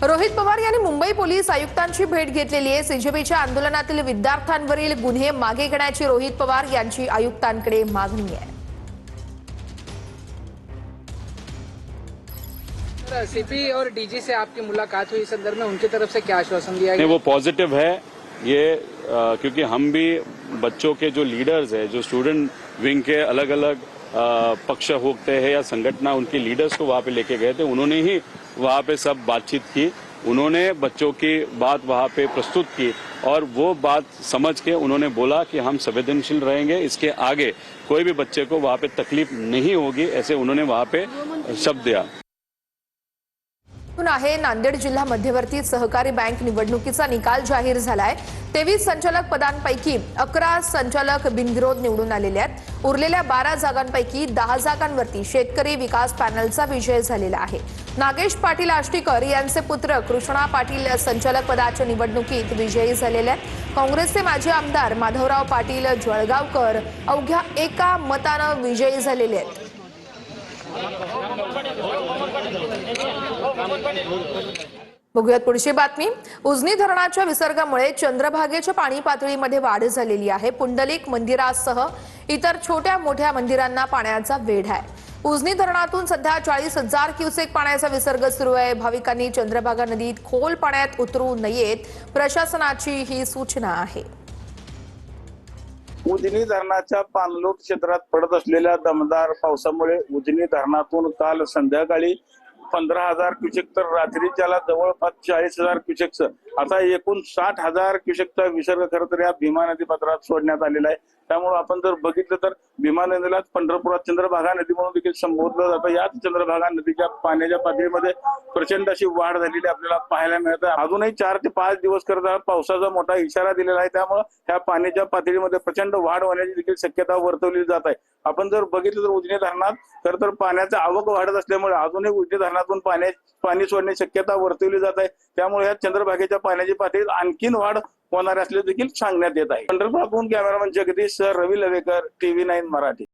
रोहित पवार यांनी मुंबई पोलीस आयुक्तांची भेट घेतलेली आहे। सीजेपीच्या आंदोलनातील विद्यार्थ्यांवरील गुन्हे मागे घेण्याची रोहित पवार यांची आयुक्तांकडे मागणी आहे। सीपी और डीजी से आपकी मुलाकात हुई, इस संदर्भ में उनकी तरफ से क्या आश्वासन दिया गया? वो पॉजिटिव है ये, क्योंकि हम भी बच्चों के जो लीडर्स है, जो स्टूडेंट विंग के अलग अलग पक्ष होते हैं या संगठन, उनके लीडर्स को वहाँ पे लेके गए थे। उन्होंने ही वहाँ पे सब बातचीत की, उन्होंने बच्चों की बात वहाँ पे प्रस्तुत की और वो बात समझ के उन्होंने बोला कि हम संवेदनशील रहेंगे, इसके आगे कोई भी बच्चे को वहाँ पे तकलीफ नहीं होगी, ऐसे उन्होंने वहाँ पे शब्द दिया। आहे नांदेड जिल्हा मध्यवर्ती सहकारी बँक निवडणुकीचा निकाल जाहीर झालाय। 23 संचालक पदांपैकी 11 संचालक बिनविरोध निवडून आलेले आहेत। उरलेल्या 12 जागांपैकी 10 जागांवरती शेतकरी विकास पॅनलचा विजय झालेला आहे। नागेश पाटील आष्टीकर यांचे पुत्र कृष्णा पाटील संचालक पदाच्या निवडणुकीत विजयी झालेले आहेत। काँग्रेसचे माजी आमदार माधवराव पाटील जळगावकर अवघ्या एका मताने विजयी झालेले आहेत। बघूयात पुढची बातमी। उजनी धरणाच्या विसर्गामुळे चंद्रभागेच्या पाणी पातळीमध्ये वाढ झालेली आहे। पुंडलिक मंदिरासह इतर छोट्या मोठ्या मंदिरांना पाण्याचा वेढ आहे। उजनी धरणातून सध्या 40,000 क्युसेक पाण्याचा विसर्ग सुरू आहे। भाविकांनी चंद्रभागा नदीत खोल पाण्यात उतरू नयेत, प्रशासनाची ही सूचना आहे। उजनी धरणाच्या पाणलोट क्षेत्रात पडत असलेल्या दमदार पावसामुळे उजनी धरणातून काल संध्याकाळी 15,000 क्युसेक तर रात्रीच्याला जवळपास 40,000 क्युसेक आता एकूण 60,000 क्युसेकचा विसर्ग खरं तर या भीमा नदी पात्रात सोडण्यात आलेला आहे। त्यामुळे आपण जर बघितलं तर भीमा नदीला पंढरपुरात चंद्रभागा नदी म्हणून देखील संबोधलं जातं। याच चंद्रभागा नदीच्या पाण्याच्या पातळीमध्ये प्रचंड अशी वाढ झालेली आपल्याला पाहायला मिळते। अजूनही 4 ते 5 दिवस करता पावसाचा मोठा इशारा दिलेला आहे, त्यामुळे ह्या पाण्याच्या पातळीमध्ये प्रचंड वाढ होण्याची देखील शक्यता वर्तवली जात आहे। आपण जर बघितलं तर उजनी धरणात खरं तर पाण्याचा आवक वाढत असल्यामुळे अजूनही उजनी धरणातून पाणी सोडण्याची शक्यता वर्तवली जात आहे। त्यामुळे या चंद्रभागेच्या पाण्याची पातळीत आणखीन वाढ होणार असल्याचे देखील सांगण्यात येत आहे। पंढरपुरातून कॅमेरामन जगदीश सर, रवी लवेकर, TV9 मराठी।